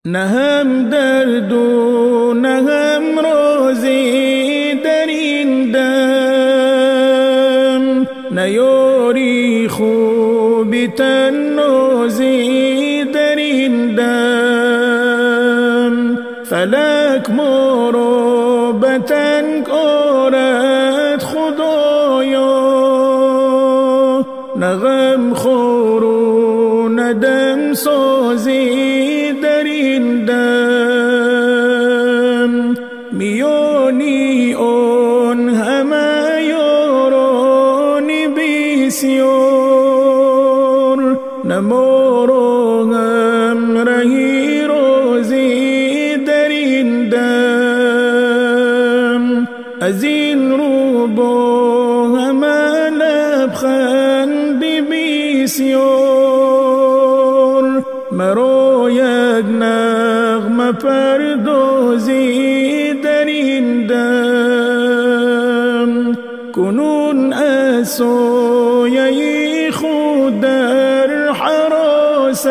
نه هم درد و نه هم روزی در این دم، نه یاری خوبی تنوزی در این دم. فلک مرو بتنگ آرد خدایا، نه غم خور و نه دم سازی در این دم. میانی آن همه یارانی بسیار، نه ما را هم رهی روزی در این دم. از این رو با همه لبخند بسیار، مرا یک نغمه پردازی در این دم. کنون از سایه خود در حراسم،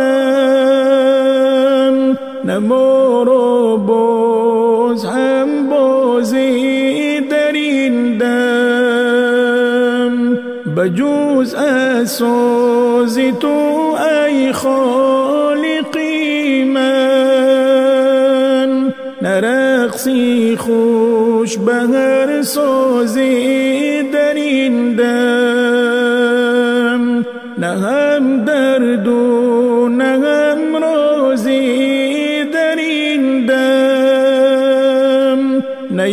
نه ما را باز هم بازی در این دم. بجوز از ساز تو ای خالقی من، نه رقصی خوش به هر سازی در این دم. نه هم درد و نه هم رازی در این دم، نه